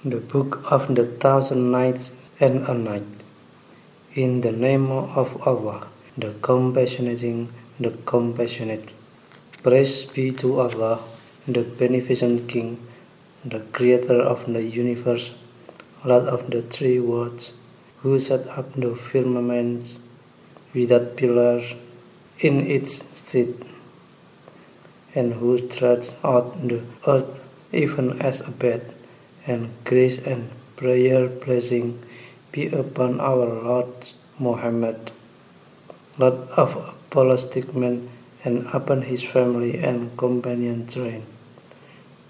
The Book of the Thousand Nights and a Night. In the name of Allah, the Compassionating, the Compassionate. Praise be to Allah, the Beneficent King, the Creator of the universe, Lord of the three worlds, who set up the firmament without pillars in its stead, and who stretched out the earth even as a bed, and grace and prayer blessing be upon our Lord Muhammad, Lord of apostolic men, and upon his family and companion train.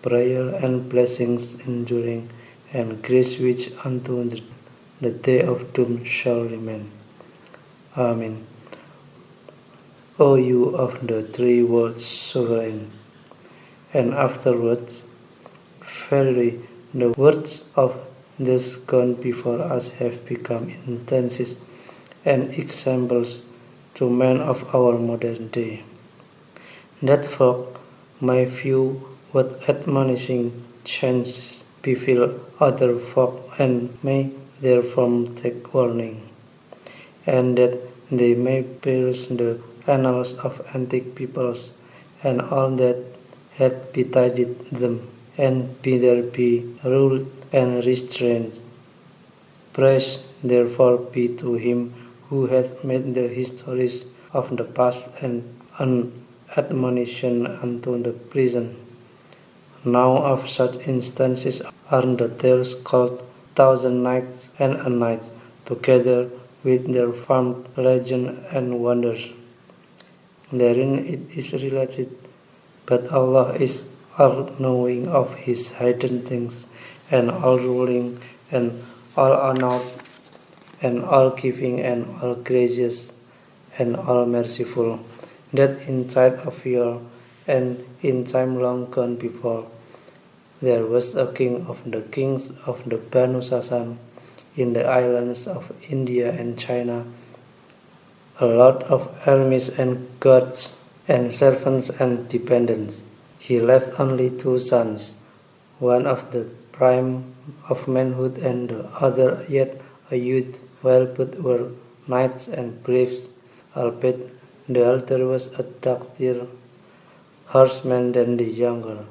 Prayer and blessings enduring, and grace which unto the day of doom shall remain. Amen. O you of the three worlds sovereign. And afterwards, verily, the words of those gone before us have become instances and examples to men of our modern day, that folk may view what admonishing chances befall other folk and may therefrom take warning, and that they may pierce the annals of antique peoples and all that hath betided them, and be ruled and restrained. Praise therefore be to him who hath made the histories of the past and an admonition unto the present. Now of such instances are the tales called Thousand Nights and a Night, together with their formed legend and wonders. Therein it is related, but Allah is all-knowing of his hidden things, and all-ruling, and all-honored, and all-giving, and all-gracious, and all-merciful, that in time of yore, and in time long gone before, there was a king of the kings of the Banu Sasan in the islands of India and China, a lot of armies and guards, and servants and dependents. He left only two sons, one of the prime of manhood and the other yet a youth, while both were knights and braves, albeit the elder was a doughtier horseman than the younger.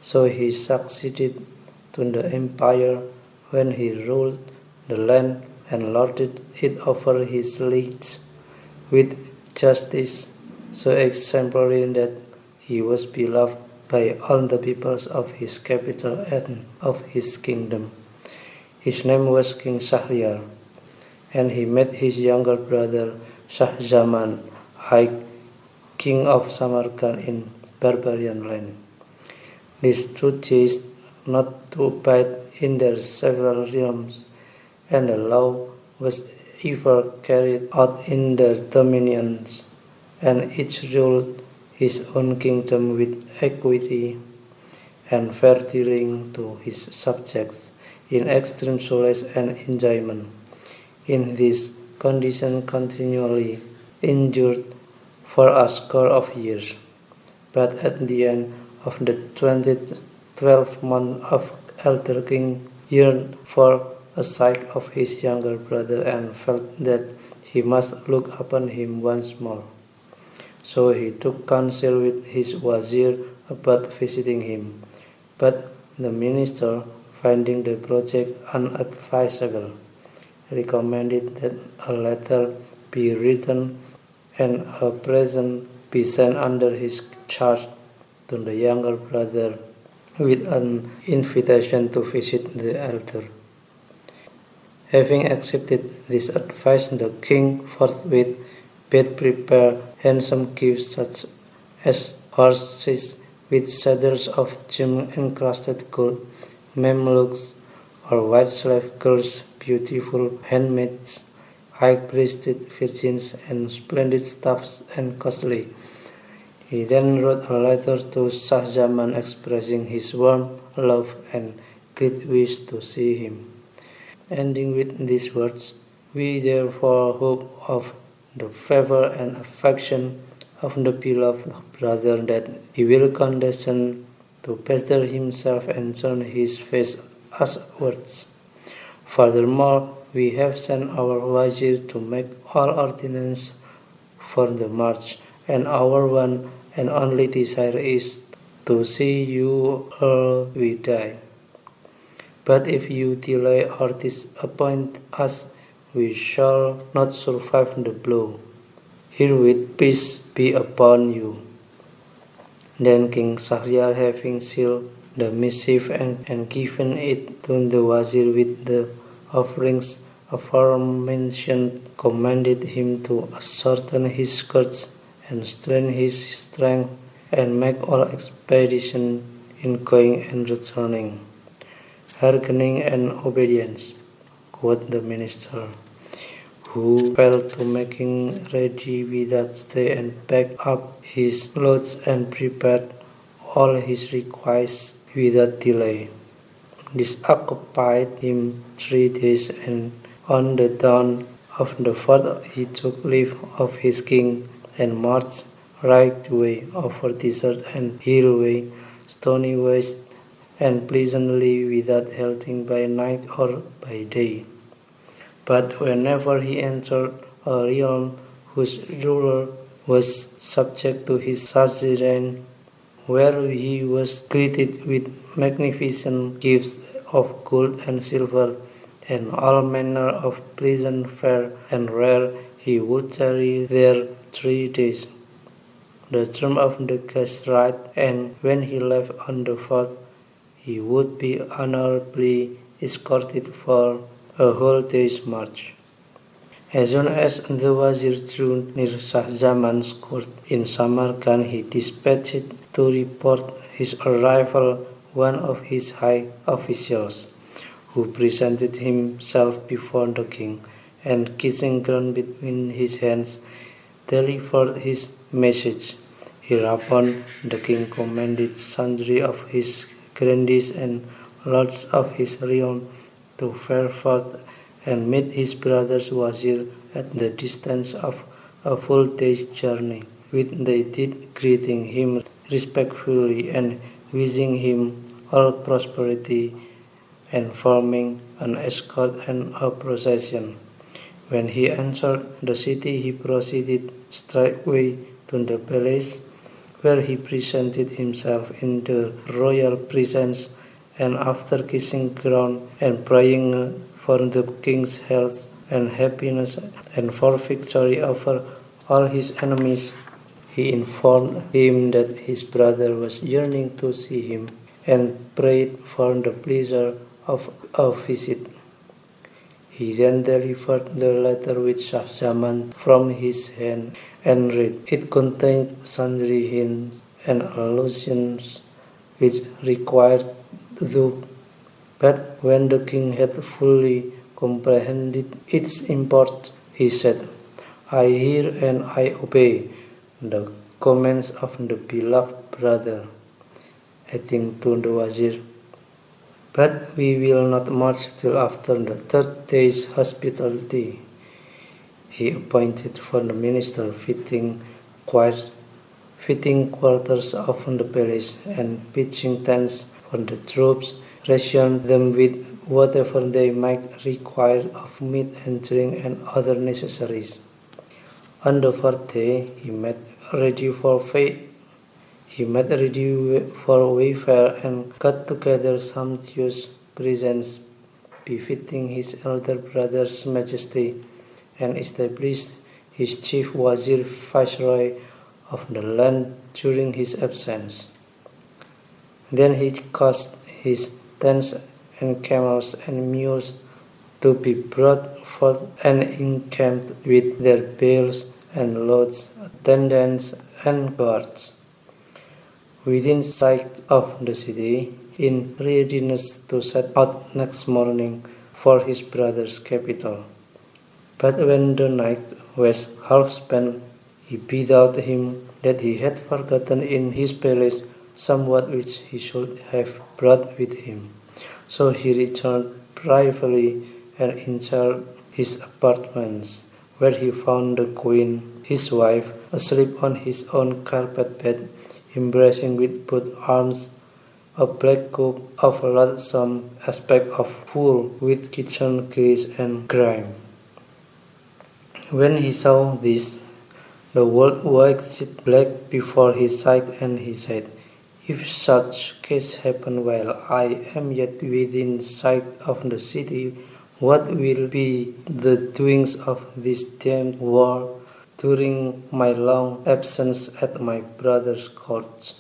So he succeeded to the empire when he ruled the land and lorded it over his lieges with justice, so exemplary that he was beloved by all the peoples of his capital and of his kingdom. His name was King Shahryar, and he met his younger brother Shah Zaman, High King of Samarkand in barbarian land. These two ceased not to abide in their several realms, and the law was ever carried out in their dominions, and each ruled his own kingdom with equity and fair dealing to his subjects, in extreme solace and enjoyment. In this condition continually endured for a score of years. But at the end of the 12th month of elder king yearned for a sight of his younger brother and felt that he must look upon him once more. So he took counsel with his wazir about visiting him. But the minister, finding the project unadvisable, recommended that a letter be written and a present be sent under his charge to the younger brother with an invitation to visit the elder. Having accepted this advice, the king forthwith bade prepare handsome gifts such as horses with saddles of gem-encrusted gold, Mamluks or white slave girls, beautiful handmaids, high-breasted virgins, and splendid stuffs and costly. He then wrote a letter to Shah Zaman expressing his warm love and great wish to see him, ending with these words: "We therefore hope of the favor and affection of the beloved brother that he will condescend to bestir himself and turn his face uswards. Furthermore, we have sent our wazir to make all ordinance for the march, and our one and only desire is to see you ere we die. But if you delay or disappoint us, we shall not survive the blow. Herewith peace be upon you. Then King Shahryar, having sealed the missive and given it to the wazir with the offerings aforementioned, commanded him to ascertain his skirts and strain his strength and make all expedition in going and returning. Hearkening and obedience, quoth the minister, who fell to making ready without stay and packed up his loads and prepared all his requests without delay. This occupied him 3 days, and on the dawn of the 4th he took leave of his king and marched right way over desert and hillway, stony waste, and pleasantly without halting by night or by day. But whenever he entered a realm whose ruler was subject to his suzerain, where he was greeted with magnificent gifts of gold and silver, and all manner of pleasant fare and rare, he would tarry there 3 days, the term of the guest right, and when he left on the 4th, he would be honorably escorted for a whole day's march. As soon as the wazir drew near Shah Jaman's court in Samarkand, he dispatched to report his arrival one of his high officials, who presented himself before the king, and kissing ground between his hands, delivered his message. Hereupon the king commanded sundry of his grandees and lords of his realm to fare forth and meet his brother's wazir at the distance of a full day's journey, which they did, greeting him respectfully and wishing him all prosperity, and forming an escort and a procession. When he entered the city, he proceeded straightway to the palace, where he presented himself in the royal presence, and after kissing ground and praying for the king's health and happiness and for victory over all his enemies, he informed him that his brother was yearning to see him, and prayed for the pleasure of a visit. He then delivered the letter with Shah Jaman from his hand and read. It contained sundry hints and allusions which required thought. But when the king had fully comprehended its import, he said, I hear and I obey the commands of the beloved brother, adding to the wazir, but we will not march till after the 3rd day's hospitality. He appointed for the minister fitting quarters of the palace, and pitching tents for the troops, rationed them with whatever they might require of meat and drink and other necessaries. On the 4th day he made ready for wayfare and got together sumptuous presents befitting his elder brother's majesty, and established his chief wazir viceroy of the land during his absence. Then he caused his tents and camels and mules to be brought forth and encamped with their bales and loads, attendants and guards, within sight of the city, in readiness to set out next morning for his brother's capital. But when the night was half spent, he bethought him that he had forgotten in his palace somewhat which he should have brought with him. So he returned privately and entered his apartments, where he found the queen, his wife, asleep on his own carpet bed, embracing with both arms a black cook of loathsome aspect of full with kitchen grease and grime. When he saw this, the world waxed black before his sight, and he said, "If such case happen while I am yet within sight of the city, what will be the doings of this damned war during my long absence at my brother's court?"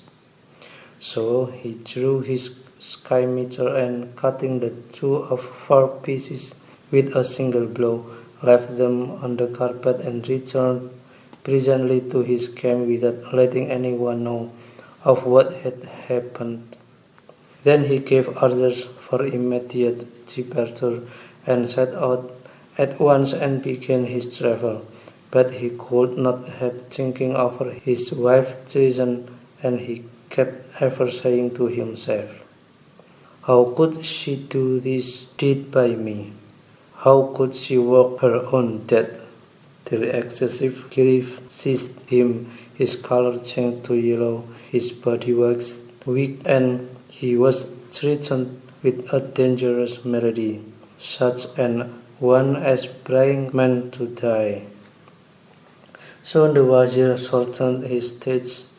So he drew his scimitar and, cutting the two of 4 pieces with a single blow, left them on the carpet and returned presently to his camp without letting anyone know of what had happened. Then he gave orders for immediate departure and set out at once and began his travel. But he could not help thinking over his wife's treason, and he kept ever saying to himself, "How could she do this deed by me? How could she work her own death?" Till excessive grief seized him, his color changed to yellow, his body waxed weak, and he was threatened with a dangerous malady, such an one as praying men to die. So the wazir shortened his stage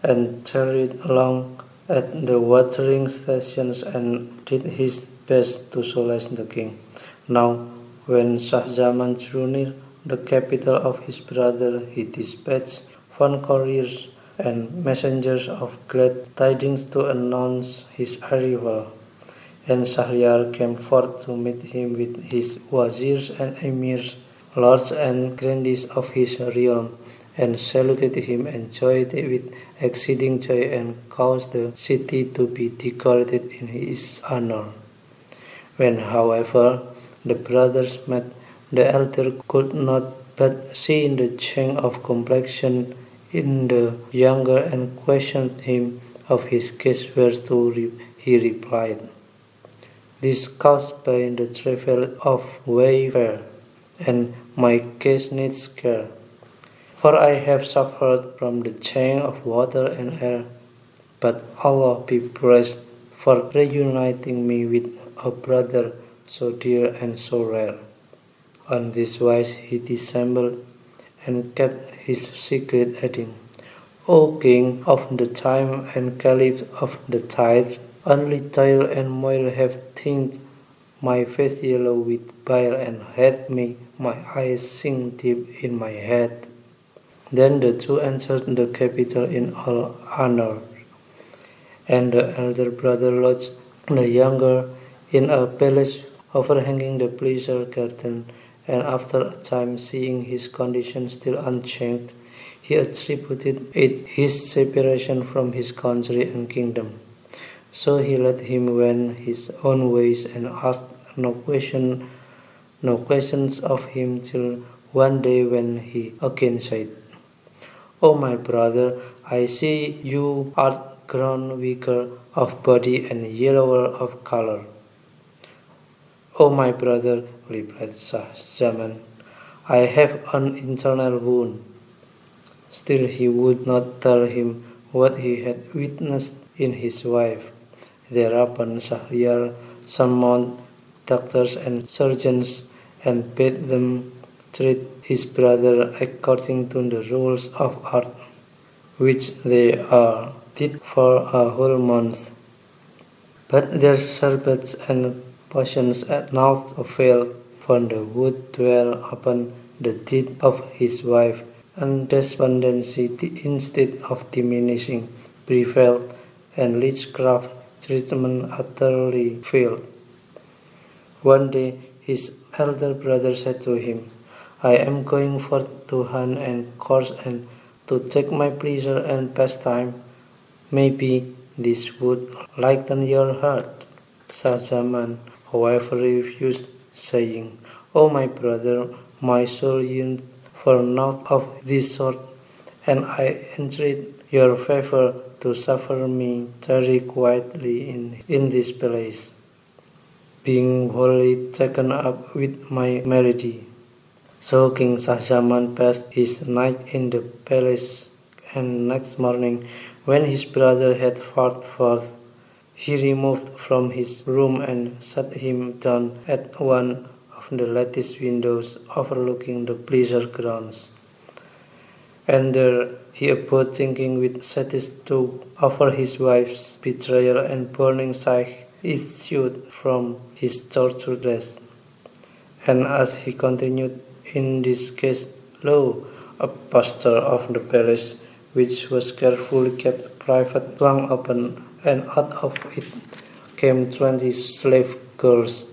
and tarried along at the watering stations and did his best to solace the king. Now, when Shah Zaman drew near the capital of his brother, he dispatched one couriers and messengers of glad tidings to announce his arrival. And Shahryar came forth to meet him with his wazirs and emirs, lords and grandees of his realm, and saluted him and joyed with exceeding joy, and caused the city to be decorated in his honor. When, however, the brothers met, the elder could not but see the change of complexion in the younger, and questioned him of his case, whereto he replied, "This caused by the travel of wayfare, and my case needs care. For I have suffered from the change of water and air, but Allah be praised for reuniting me with a brother so dear and so rare." On this wise he dissembled and kept his secret, adding, "O King of the time and Caliph of the tides, only toil and moil have tinged my face yellow with bile, and hath made my eyes sink deep in my head." Then the two entered the capital in all honor, and the elder brother lodged the younger in a palace overhanging the pleasure garden. And after a time, seeing his condition still unchanged, he attributed it his separation from his country and kingdom. So he let him wend his own ways, and asked no questions of him, till one day when he again said, "O my brother, I see you art grown weaker of body and yellower of color." "O my brother," replied Shah Zaman, "I have an internal wound." Still he would not tell him what he had witnessed in his wife. Thereupon Shahryar summoned doctors and surgeons and bade them treat his brother according to the rules of art, which they did for a whole month. But their sherbets and potions at naught availed, for the wound dwelt upon the deed of his wife, and despondency instead of diminishing prevailed, and witchcraft treatment utterly failed. One day his elder brother said to him, "I am going forth to hunt and course, and to take my pleasure and pastime. Maybe this would lighten your heart." Shah Zaman, however, refused, saying, "O my brother, my soul yearns for naught of this sort, and I entreat your favor to suffer me tarry quietly in this place, being wholly taken up with my malady." So King Shah Zaman passed his night in the palace, and next morning, when his brother had fared forth, He removed from his room and sat him down at one of the lattice windows overlooking the pleasure grounds. And there he abode thinking with satisfaction over his wife's betrayal, and burning sight issued from his tortured breast. And as he continued in this case, lo, a pasture of the palace, which was carefully kept private, swung open, and out of it came 20 slave girls,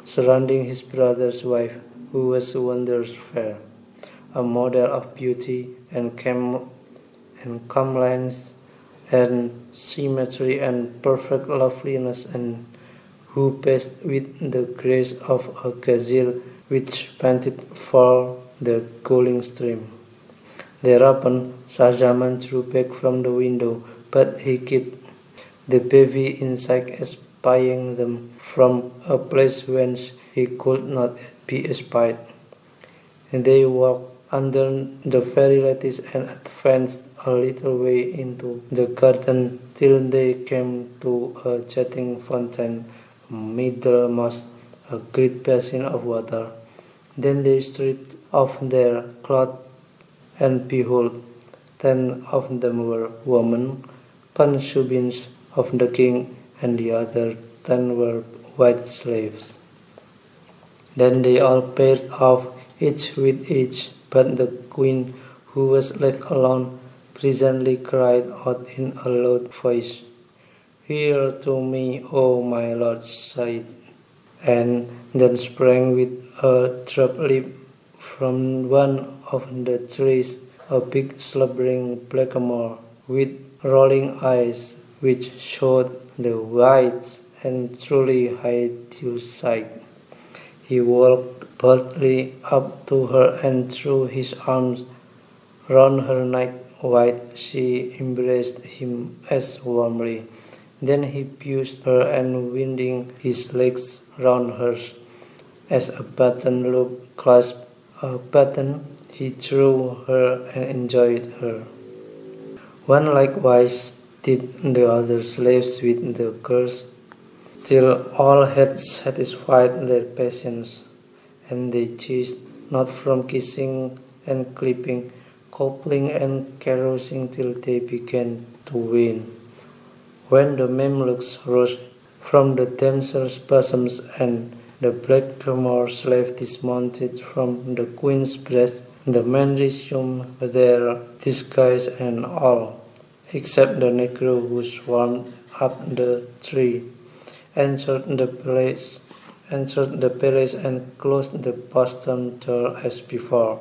surrounding his brother's wife, who was wondrous fair, a model of beauty and comeliness and symmetry and perfect loveliness, and who passed with the grace of a gazelle which panted for the cooling stream. Thereupon Shahjaman drew back from the window, but he kept the baby inside, espying them from a place whence he could not be espied. And they walked under the very lattice and advanced a little way into the garden till they came to a jetting fountain, middlemost a great basin of water. Then they stripped off their clothes, and behold, 10 of them were women, concubines of the king, and the other 10 were white slaves. Then they all paired off each with each, but the queen, who was left alone, presently cried out in a loud voice, "Hear to me, O my lord Said," and then sprang with a drop leap from one of the trees, a big slumbering blackamoor with rolling eyes, which showed the whites and truly high to sight. He walked boldly up to her and threw his arms round her neck, while she embraced him as warmly. Then he pushed her, and winding his legs round hers, as a button loop clasps a button, he drew her and enjoyed her. One likewise did the other slaves with the girls, till all had satisfied their passions, and they ceased not from kissing and clipping, coupling and caressing till they began to wane. When the Mamluks rose from the damsels' bosoms, and the blackamoor slave dismounted from the queen's breast, the men resumed their disguise, and all, except the negro who swarmed up the tree, entered the palace and closed the postern door as before.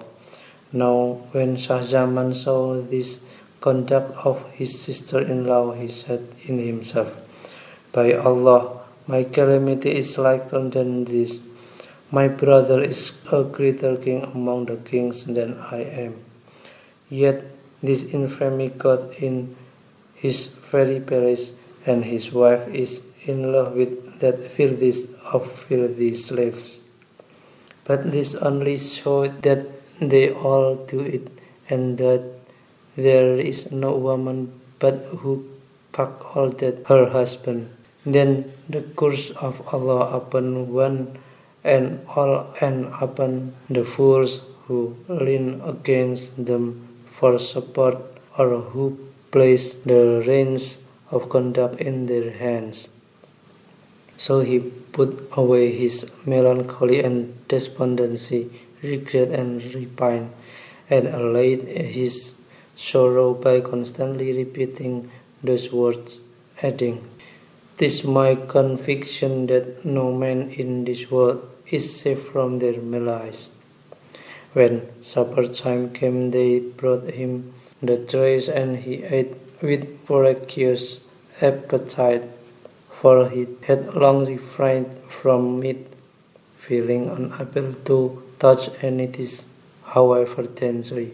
Now when Shahjaman saw this conduct of his sister-in-law, he said in himself, "By Allah, my calamity is lighter than this. My brother is a greater king among the kings than I am. Yet this infamy got in his very palace, and his wife is in love with that filthiest of filthy slaves." But this only showed that they all do it, and that there is no woman but who cuckolded her husband. Then the curse of Allah upon one and all, and upon the fools who lean against them for support, or who place the reins of conduct in their hands. So he put away his melancholy and despondency, regret and repine, and allayed his sorrow by constantly repeating those words, adding, "'Tis my conviction that no man in this world is safe from their malice." When supper time came, they brought him the trays, and he ate with voracious appetite, for he had long refrained from meat, feeling unable to touch any dish, however dainty.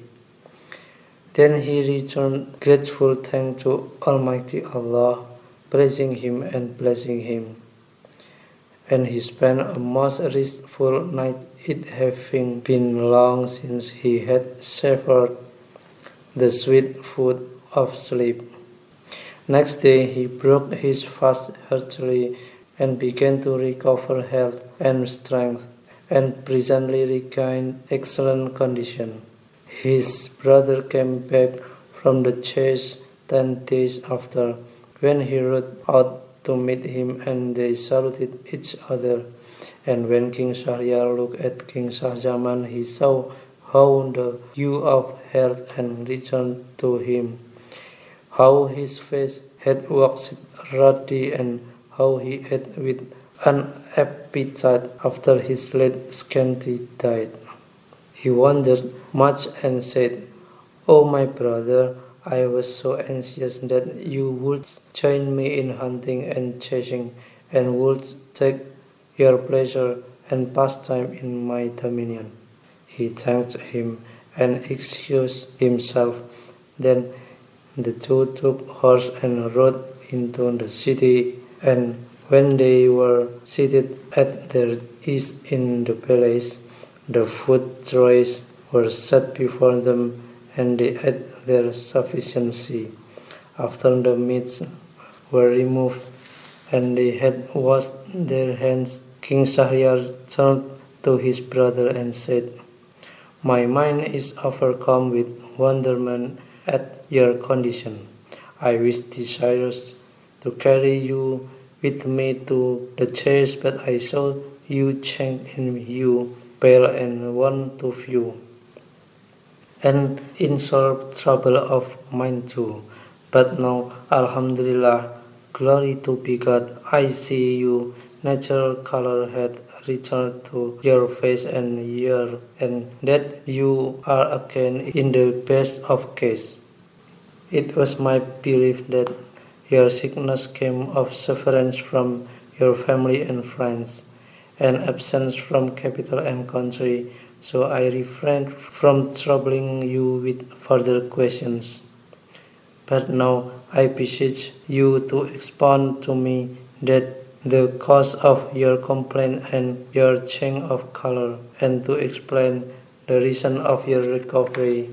Then he returned grateful thanks to Almighty Allah, praising Him and blessing Him. And he spent a most restful night, it having been long since he had savored the sweet food of sleep. Next day he broke his fast heartily and began to recover health and strength, and presently regained excellent condition. His brother came back from the chase 10 days after, when he rode out to meet him, and they saluted each other. And when King Shahryar looked at King Shahjaman, he saw how the hue of health and returned to him, how his face had waxed ruddy, and how he ate with an appetite after his late scanty diet. He wondered much and said, "O my brother, I was so anxious that you would join me in hunting and chasing, and would take your pleasure and pastime in my dominion." He thanked him and excused himself. Then the two took horse and rode into the city, and when they were seated at their ease in the palace, the food trays were set before them, and they ate their sufficiency. After the meats were removed, and they had washed their hands, King Shahryar turned to his brother and said, "My mind is overcome with wonderment at your condition. I was desirous to carry you with me to the chase, but I saw you change in hue, pale and wan to view, and in sore trouble of mind too. But now, Alhamdulillah, glory to be God, I see you natural color had returned to your face and ear, and that you are again in the best of case. It was my belief that your sickness came of severance from your family and friends, and absence from capital and country, so I refrained from troubling you with further questions. But now I beseech you to expound to me that the cause of your complaint and your change of color, and to explain the reason of your recovery,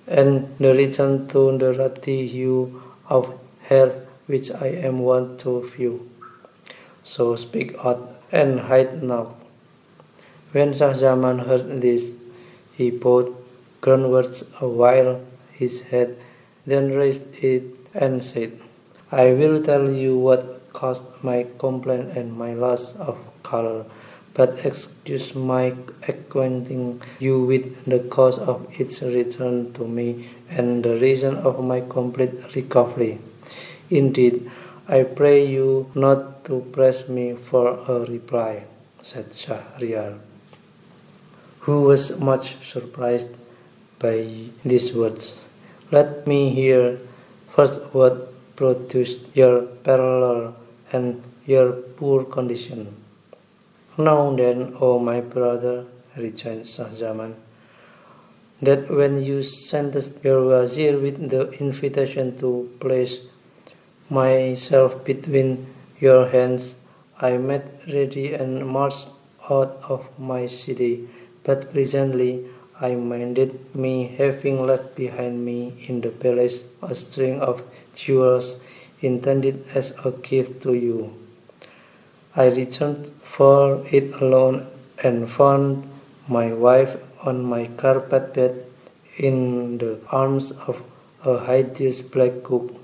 and the return to the ruddy hue of health which I am wont to view. So speak out and hide not." When Shahjaman heard this, he bowed groundwards a while his head, then raised it and said, "I will tell you what caused my complaint and my loss of color, but excuse my acquainting you with the cause of its return to me and the reason of my complete recovery. Indeed, I pray you not to press me for a reply," said Shahryar, who was much surprised by these words. "Let me hear first what produced your pallor and your poor condition." "Know then, O my brother," rejoined Shahjaman, "that when you sentenced your wazir with the invitation to place myself between your hands, I made ready and marched out of my city, but presently I minded me, having left behind me in the palace a string of jewels intended as a gift to you. I returned for it alone, and found my wife on my carpet bed in the arms of a hideous black cook.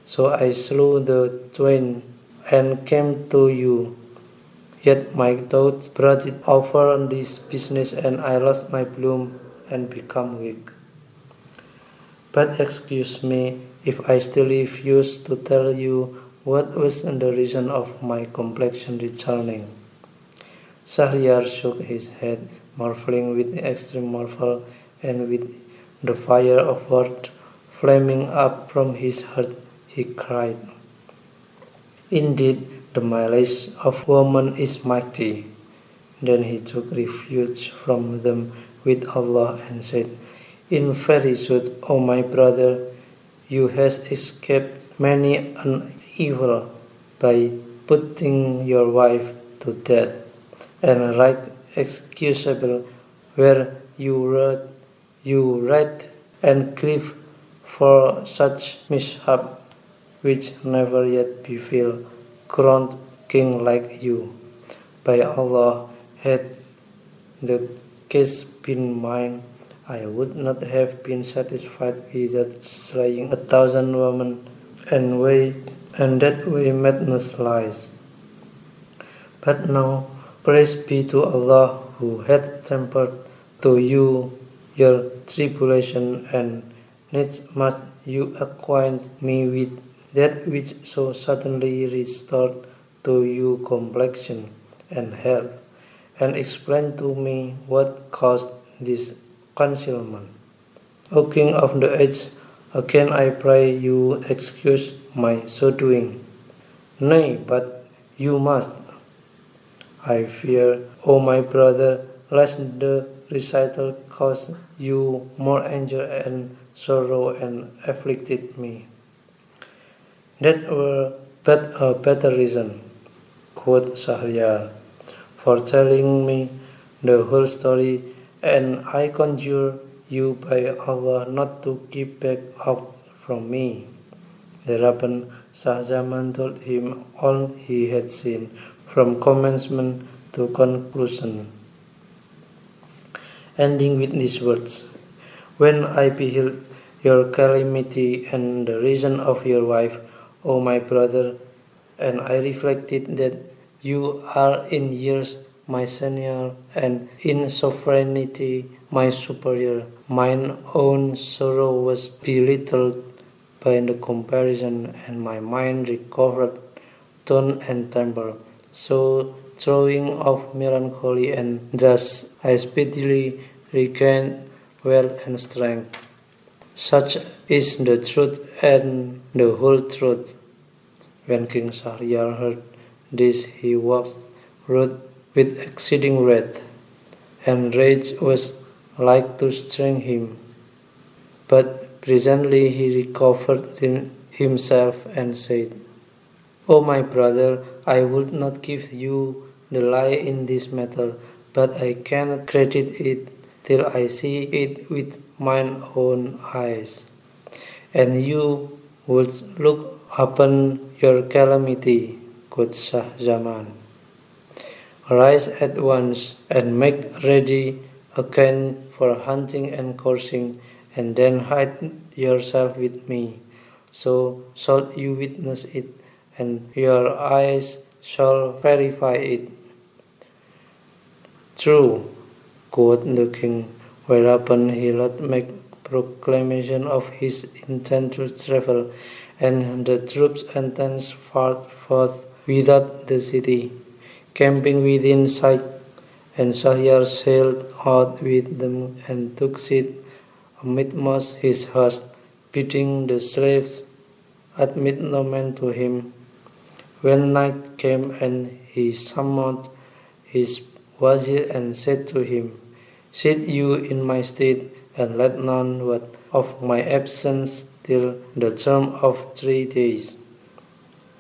So I slew the twain and came to you. Yet my thoughts brooded over this business, and I lost my bloom and become weak. But excuse me if I still refuse to tell you what was the reason of my complexion returning." Shahryar shook his head, marveling with extreme marvel, and with the fire of wrath flaming up from his heart, he cried, "Indeed, the malice of woman is mighty." Then he took refuge from them with Allah and said, "In very sooth, O my brother, you has escaped many an evil by putting your wife to death, and right excusable where you writhe and grieve for such mishap. which never yet be filled, crowned king like you. By Allah, had the case been mine, I would not have been satisfied without slaying 1,000 women, and that way madness lies. But now, praise be to Allah who hath tempered to you your tribulation, and needs must you acquaint me with that which so suddenly restored to you complexion and health, and explain to me what caused this concealment. O King of the age, again I pray you excuse my so doing. Nay, but you must. I fear, O my brother, lest the recital cause you more anger and sorrow and afflicted me. That were but a better reason, quoth Shahryar, for telling me the whole story, and I conjure you by Allah not to keep back aught from me. Thereupon Shah Zaman told him all he had seen, from commencement to conclusion, ending with these words: When I beheld your calamity and the reason of your wife, O my brother, and I reflected that you are in years my senior and in sovereignty my superior, mine own sorrow was belittled by the comparison, and my mind recovered tone and temper. So throwing off melancholy, and thus I speedily regained wealth and strength. Such is the truth and the whole truth. When King Shahryar heard this, he waxed wroth with exceeding wrath, and rage was like to string him. But presently he recovered himself and said, O my brother, I would not give you the lie in this matter, but I cannot credit it till I see it with mine own eyes. And you would look upon your calamity, quoth Shah Zaman. Rise at once and make ready again for hunting and coursing, and then hide yourself with me. So shall you witness it, and your eyes shall verify it. True, quoth the king, whereupon he let make proclamation of his intent to travel, and the troops advanced forth without the city, camping within sight, and Shahryar sailed out with them and took seat amidmost his host, bidding the slaves admit no man to him. When night came, and he summoned his wazir and said to him, Sit you in my stead, and let none wot of my absence till the term of 3 days.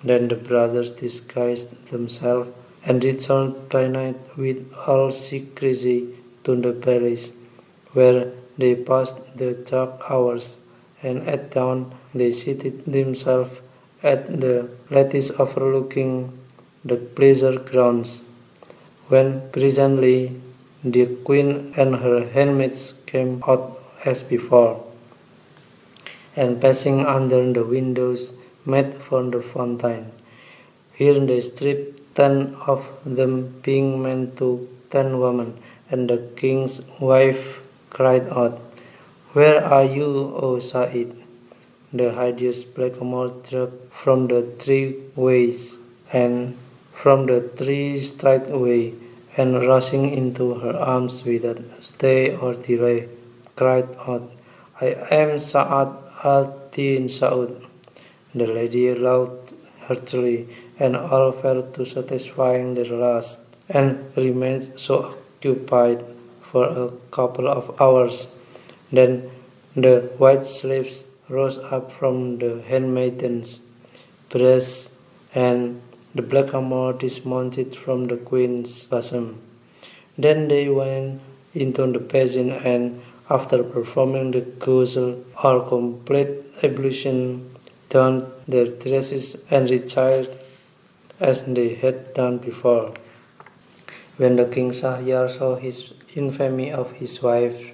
Then the brothers disguised themselves and returned by night with all secrecy to the palace, where they passed the dark hours, and at dawn they seated themselves at the lattice overlooking the pleasure grounds, when presently the queen and her handmaids came out as before, and passing under the windows made for the fountain. Here they stripped 10 of them, being meant to 10 women, and the king's wife cried out, Where are you, O Sa'id? The hideous blackamoor dropped from the 3 ways, and from the 3 straight way, and rushing into her arms without stay or delay, cried out, I am Sa'ad al-Din Sa'ud. The lady laughed heartily, and all fell to satisfying their lust, and remained so occupied for a couple of hours. Then the white slaves rose up from the handmaidens' breasts, and the blackamoor dismounted from the queen's bosom. Then they went into the basin, and after performing the ghusl or complete ablution, donned their dresses and retired as they had done before. When the king Shahryar saw his infamy of his wife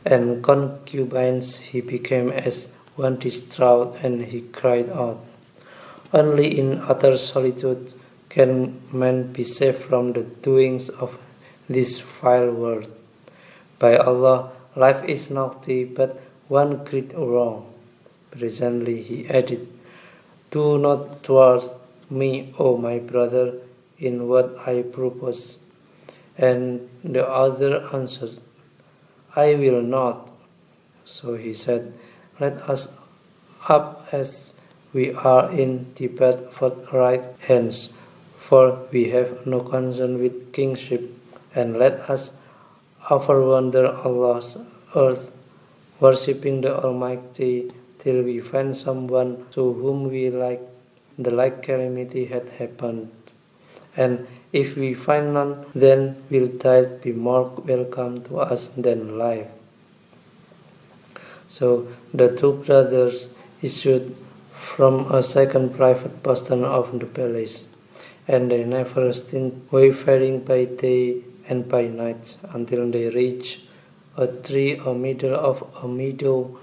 and concubines, he became as one distraught, and he cried out, "Only in utter solitude can man be saved from the doings of this vile world. By Allah, life is naughty, but one great wrong." Presently he added, "Do not thwart me, O my brother, in what I propose." And the other answered, "I will not." So he said, "Let us up as we are in debate for right hands, for we have no concern with kingship, and let us overwander Allah's earth, worshipping the Almighty till we find someone to whom we like the like calamity had happened. And if we find none, then will death be more welcome to us than life." So the two brothers issued from a second private postern of the palace, and they never stint wayfaring by day and by night until they reached a tree a middle of a meadow,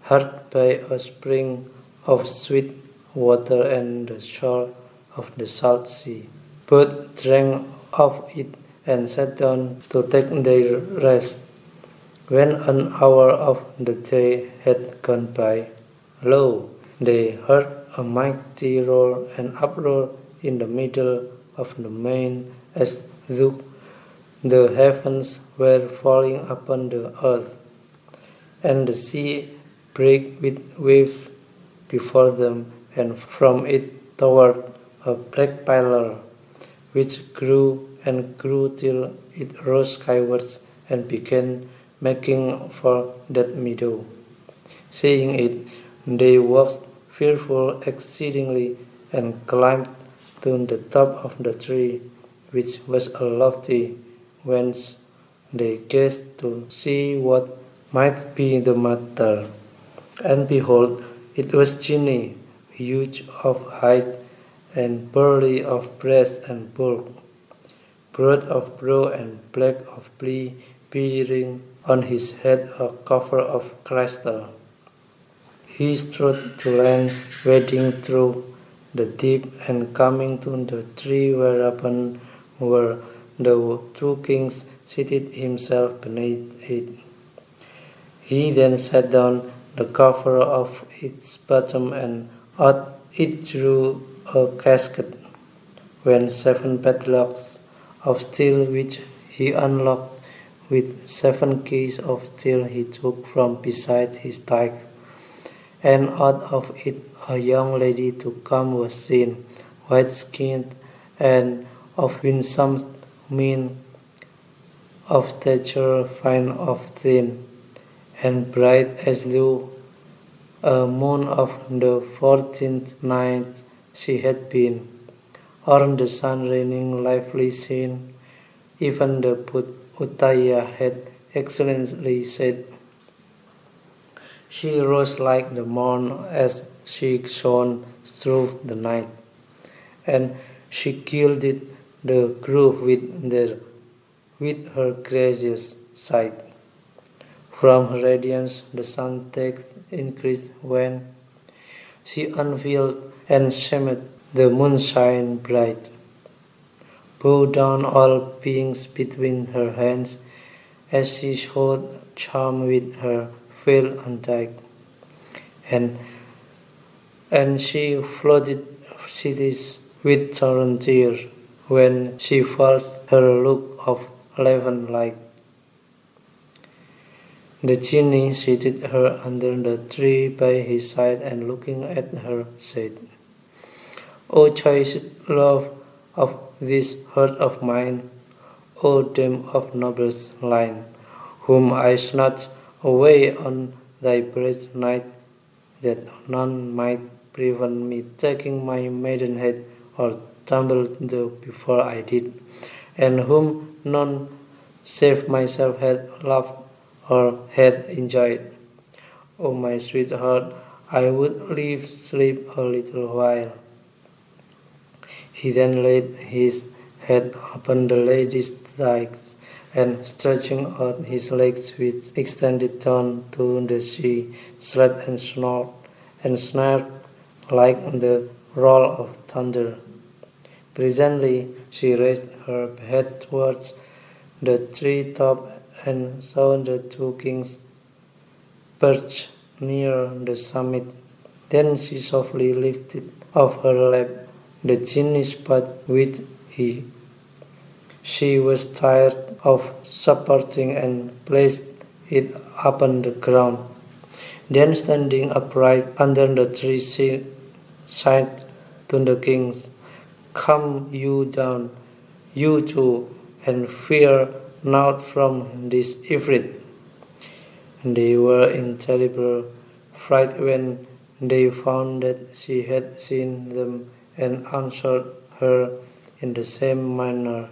hard by a spring of sweet water and the shore of the salt sea. Both drank of it and sat down to take their rest. When an hour of the day had gone by, lo, they heard a mighty roar and uproar in the middle of the main, as though the heavens were falling upon the earth, and the sea brake with waves before them, and from it towered a black pillar, which grew and grew till it rose skywards and began making for that meadow. Seeing it, they waxed fearful exceedingly, and climbed to the top of the tree, which was a lofty, whence they gazed to see what might be the matter. And behold, it was Jinni, huge of height, and burly of breast and bulk, broad of brow and black of blee, bearing on his head a cover of crystal. He strode to land, wading through the deep, and coming to the tree whereupon were the two kings, seated himself beneath it. He then set down the cover of its bottom, and out it drew a casket, when 7 padlocks of steel, which he unlocked with 7 keys of steel he took from beside his thigh. And out of it a young lady to come was seen, white-skinned and of winsome mien, of stature fine of thin, and bright as though a moon of the 14th night she had been, or the sun raining lively scene. Even the Uttaya had excellently said, "She rose like the morn as she shone through the night, and she gilded the grove with her gracious sight. From her radiance the sun takes increase when she unveiled and shamed the moonshine bright. Bow down all beings between her hands, as she showed charm with her veil untied. And she flooded cities with torrent tears, when she falls her look of leven light. The genie seated her under the tree by his side, and looking at her said, O choicest love of this heart of mine, O dame of noblest line, whom I snatched away on thy bright night, that none might prevent me taking my maidenhead or tumble though before I did, and whom none save myself had loved or had enjoyed. O my sweetheart, I would leave sleep a little while. He then laid his head upon the lady's thighs, and stretching out his legs with extended tongue to the sea, slept and snored and snared like the roll of thunder. Presently she raised her head towards the tree top and saw the two kings perched near the summit. Then she softly lifted off her lap the genie spot which she was tired of supporting and placed it upon the ground. Then standing upright under the tree, she said to the kings, "Come you down, you two, and fear naught from this Ifrit." They were in terrible fright when they found that she had seen them and answered her in the same manner.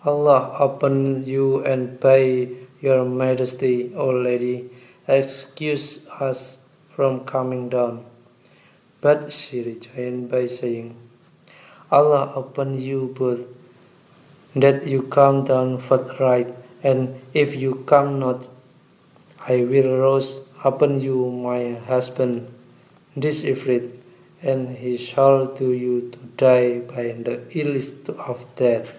"Allah upon you and by your majesty, O lady, excuse us from coming down." But she rejoined by saying, "Allah upon you both, that you come down forthright, and if you come not, I will rouse upon you my husband, this Ifrit, and he shall do you to die by the illest of death."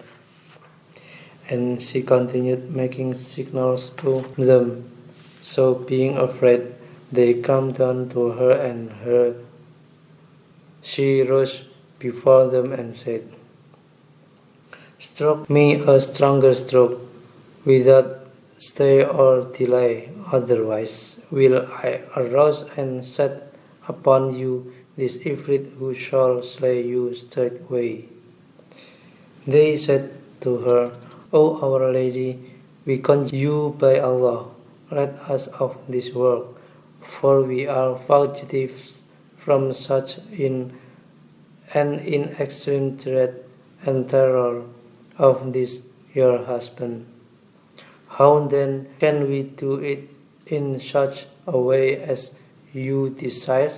And she continued making signals to them. So being afraid, they come down to her, and she rose before them and said, "Stroke me a stronger stroke, without stay or delay, otherwise will I arouse and set upon you this Ifrit who shall slay you straightway." They said to her, "O our lady, we conjure you by Allah, let us of this world, for we are fugitives from such in extreme dread and terror of this your husband. How then can we do it in such a way as you desire?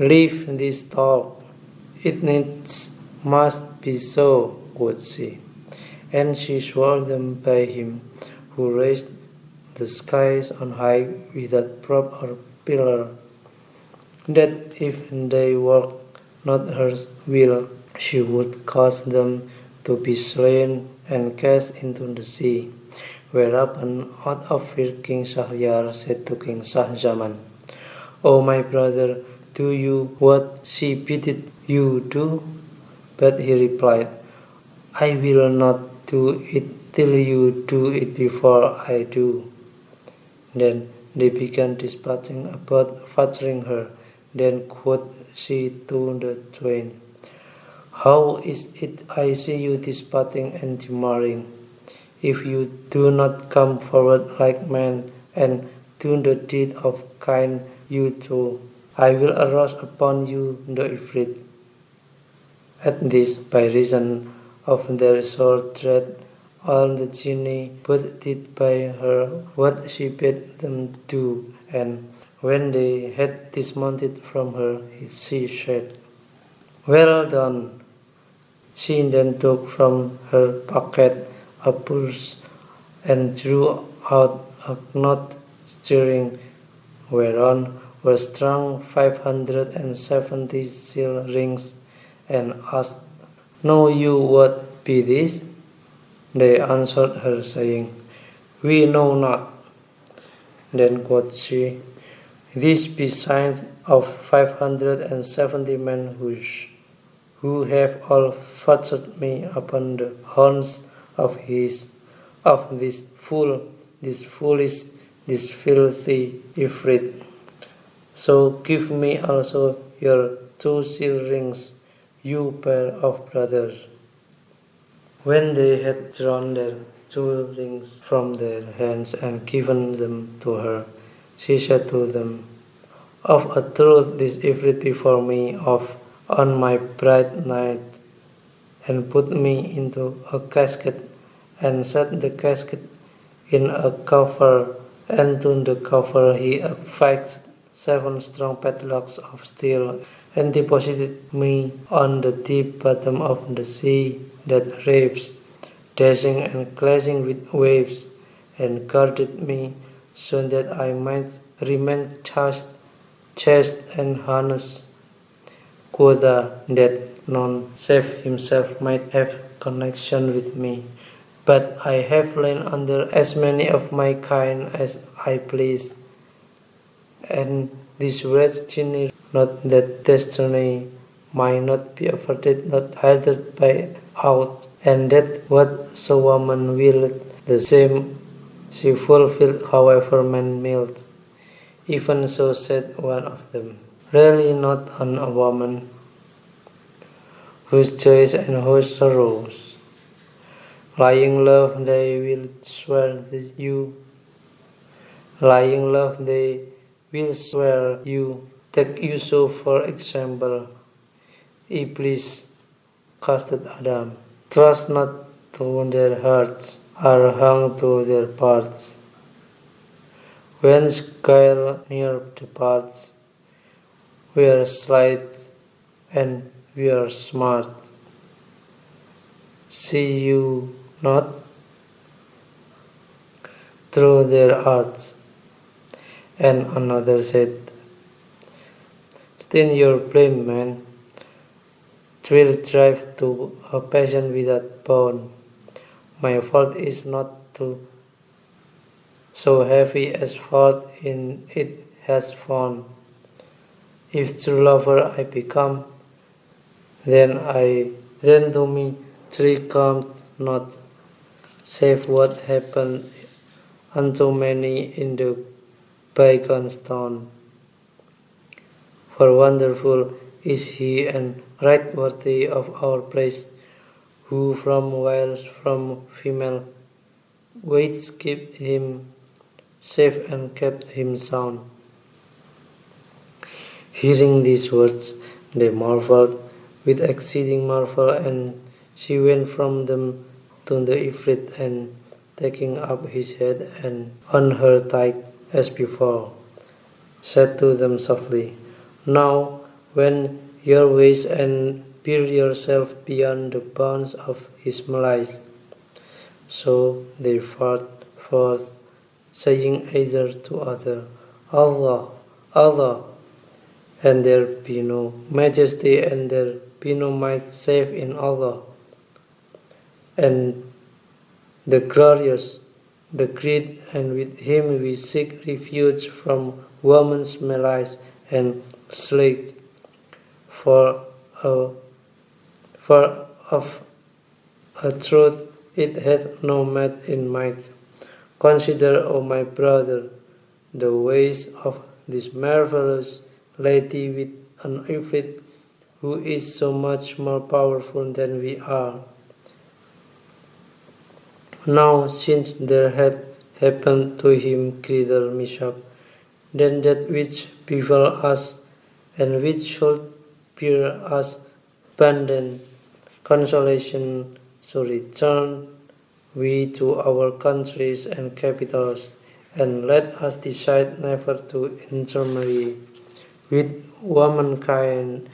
Leave this talk, it needs must be so," quoth she. And she swore them by him who raised the skies on high without prop or pillar, that if they work not her will, she would cause them to be slain and cast into the sea. Whereupon, out of fear, King Shahryar said to King Shah Zaman, "O my brother, do you what she biddeth you do?" But he replied, "I will not do it till you do it before I do." Then they began disputing about flattering her. Then quoth she to the twain, "How is it I see you disputing and demurring? If you do not come forward like men and do the deed of kind, you two, I will arouse upon you the Ifrit." At this, by reason of their sore dread, all the genii both did by her what she bade them do, and when they had dismounted from her, she said, "Well done." She then took from her pocket a purse and drew out a knot stirring, whereon were strung 570 seal rings, and asked, "Know you what be this?" They answered her, saying, "We know not." Then quoth she, "These be signs of 570 men who have all flattered me upon the horns of this fool, this foolish, this filthy Ifrit. So give me also your 2 seal rings, you pair of brothers." When they had drawn their 2 rings from their hands and given them to her, she said to them, "Of a truth this Ifrit before me on my bright night, and put me into a casket, and set the casket in a cover, and to the cover he affixed 7 strong padlocks of steel, and deposited me on the deep bottom of the sea that raves, dashing and clashing with waves, and guarded me so that I might remain chaste and harnessed. Quotha that none save himself might have connection with me. But I have lain under as many of my kind as I please, and this wretched genie, not that destiny might not be averted, not hithered by aught, and that what so woman willed, the same she fulfilled, however man willed. Even so said one of them, really not on a woman, whose joys and whose sorrows, lying love they will swear you, lying love they will swear you. Take you so for example, Iblis casted Adam. Trust not to their hearts, are hung to their parts. Whence guile near departs, we are slight and we are smart. See you not through their arts. And another said, Still your blame, man. 'Twill drive to a passion without bound. My fault is not too so heavy as fault in it has found. If true lover I become, then to me three comes not, save what happened unto many in the bygone stone. For wonderful is he and right worthy of our praise, who from female weights kept him safe and kept him sound. Hearing these words, they marveled with exceeding marvel, and she went from them to the Ifrit, and taking up his head and on her thigh as before, said to them softly, Now, when your ways and bear yourself beyond the bounds of his malice. So they fared forth, saying either to other, Allah, Allah, and there be no majesty and there be no might save in Allah. And the glorious, the great, and with him we seek refuge from woman's malice and slate. For of a truth it hath no mate in might. Consider, O my brother, the ways of this marvelous lady with an Ifrit who is so much more powerful than we are. Now, since there had happened to him greater mishap than that which befell us, and which should bear us abundant consolation, so return we to our countries and capitals, and let us decide never to intermarry with womankind,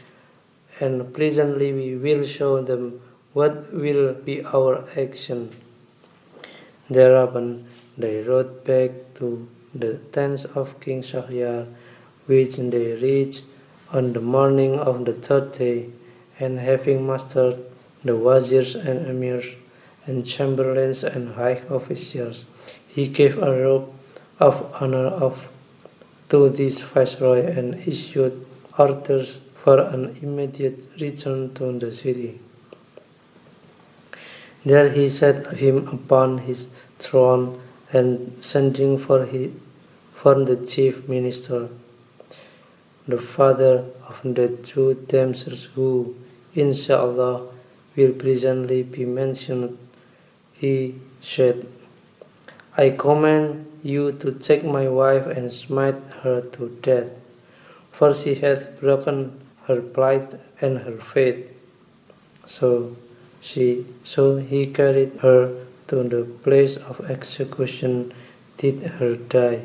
and presently we will show them what will be our action. Thereupon they rode back to the tents of King Shahryar, which they reached on the morning of the third day, and having mustered the wazirs and emirs and chamberlains and high officials, he gave a robe of honor to this viceroy and issued orders for an immediate return to the city. There he set him upon his throne and sending for the chief minister, the father of the two damsels who, inshallah, will presently be mentioned, he said, I command you to take my wife and smite her to death, for she hath broken her plight and her faith. So he carried her to the place of execution, did her die.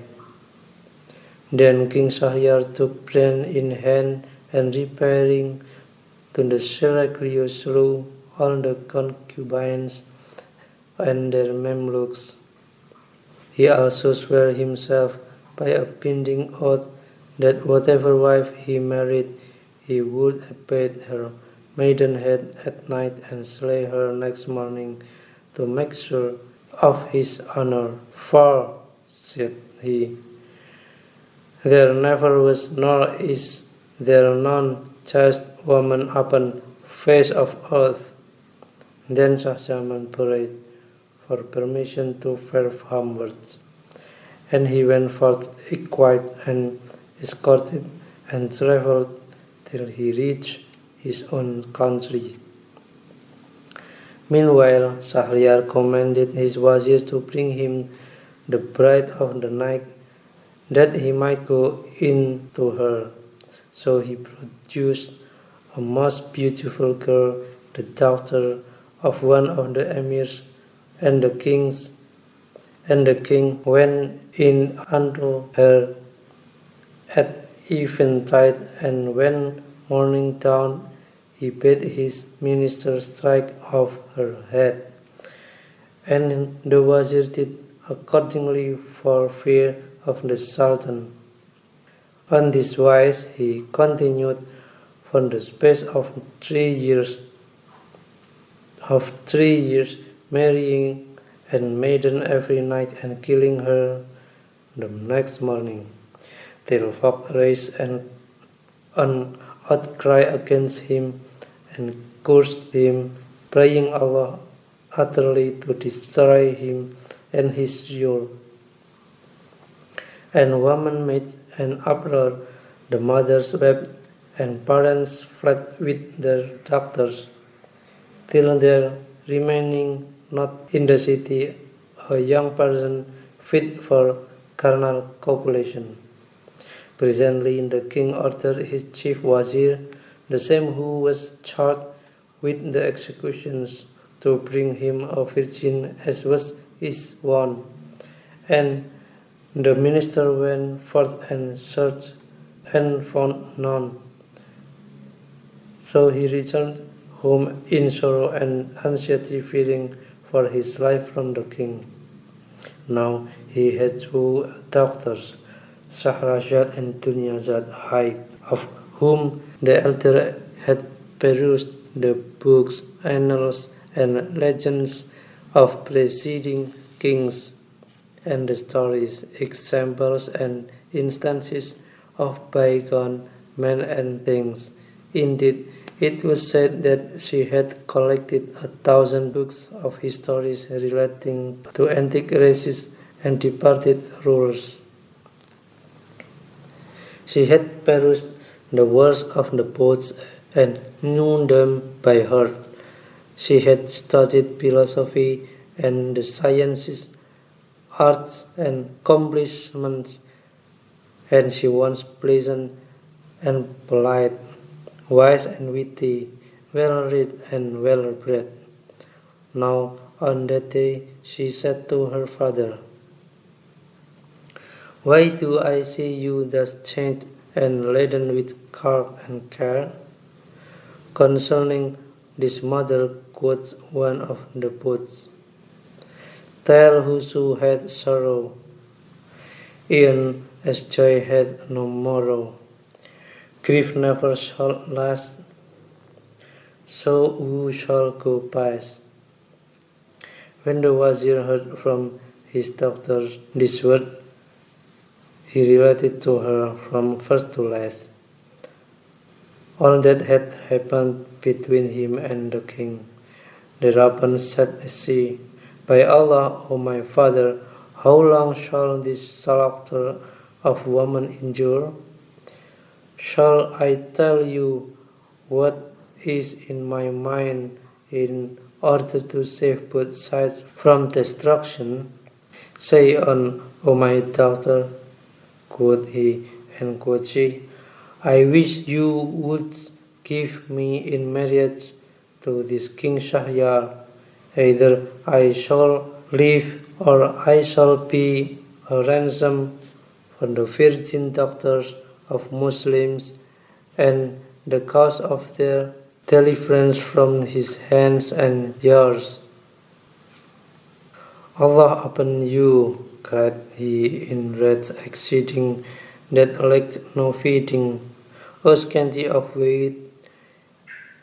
Then King Shahryar took pen in hand and repairing to the Syracuse slew all the concubines and their Mamluks. He also swore himself by a binding oath that whatever wife he married, he would abate her maidenhead at night and slay her next morning to make sure of his honor. For, said he, there never was nor is there none chaste woman upon face of earth. Then Shah Jahan prayed for permission to fare homewards, and he went forth equipped and escorted and travelled till he reached his own country. Meanwhile, Shahryar commanded his wazir to bring him the bride of the night, that he might go in to her. So he produced a most beautiful girl, the daughter of one of the emirs, and the king went in unto her at eventide, and when morning dawned, he bade his minister strike off her head. And the wazir did accordingly for fear of the Sultan. On this wise he continued for the space of 3 years, marrying a maiden every night and killing her the next morning, till folk raised an outcry against him and cursed him, praying Allah utterly to destroy him and his rule. And women made an uproar, the mothers wept, and parents fled with their daughters, till there remaining not in the city a young person fit for carnal copulation. Presently the king ordered his chief wazir, the same who was charged with the executions, to bring him a virgin as was his wont. And the minister went forth and searched and found none. So he returned home in sorrow and anxiety, fearing for his life from the king. Now he had 2 daughters, Shahrazad and Dunyazad Haid, of whom the elder had perused the books, annals, and legends of preceding kings, and the stories, examples, and instances of bygone men and things. Indeed, it was said that she had collected 1,000 books of histories relating to antique races and departed rulers. She had perused the works of the poets and knew them by heart. She had studied philosophy and the sciences, arts and accomplishments, and she was pleasant and polite, wise and witty, well-read and well-bred. Now on that day she said to her father, "Why do I see you thus changed and laden with cark and care?" Concerning this mother quotes one of the poets, "Tell whoso had sorrow, e'en as joy had no morrow. Grief never shall last, so who shall go past?" When the wazir heard from his daughter this word, he related to her from first to last all that had happened between him and the king. Thereupon said she, "By Allah, O my father, how long shall this slaughter of women endure? Shall I tell you what is in my mind in order to save both sides from destruction?" "Say on, O my daughter," quoth he, and quoth she, "I wish you would give me in marriage to this King Shahryar. Either I shall live or I shall be a ransom on the virgin daughters of Muslims and the cause of their deliverance from his hands and yours. Allah upon you, cried he in wrath exceeding that lacked no fitting, O scanty of weight,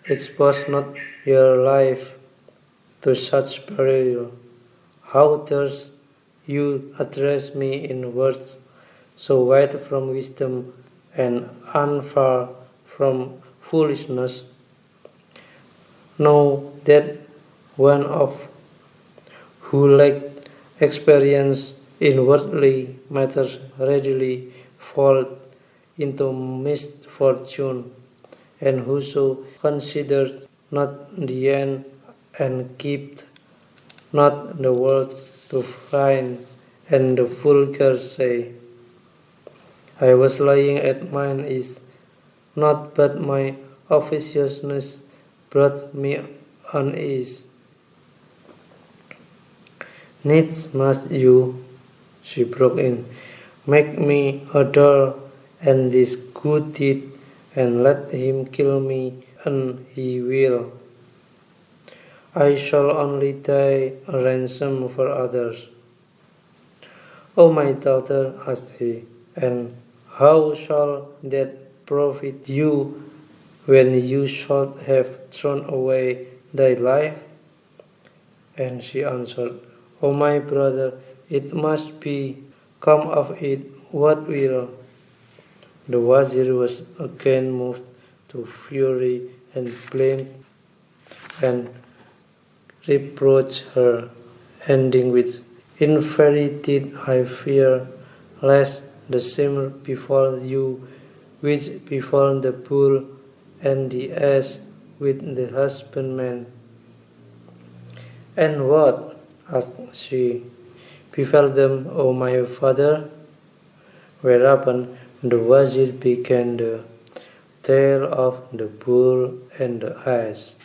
expose not your life to such peril. How durst you address me in words so wide from wisdom and unfar from foolishness? Know that one of who lacked experience in worldly matters readily fall into misfortune, and whoso considered not the end and kept not the words to find, and the vulgar say, I was lying at mine is not but my officiousness brought me unease. Needs must you, she broke in, make me adore and this good deed, and let him kill me, and he will. I shall only die a ransom for others. O my daughter, asked he, and how shall that profit you when you should have thrown away thy life? And she answered, O my brother, it must be, come of it what will. The wazir was again moved to fury and blamed and reproached her, ending with, in very deed I fear, lest the same befall you which befall the bull and the ass with the husbandman. And what, asked she, befell them, O my father? Whereupon the wazir began the tale of the bull and the ass.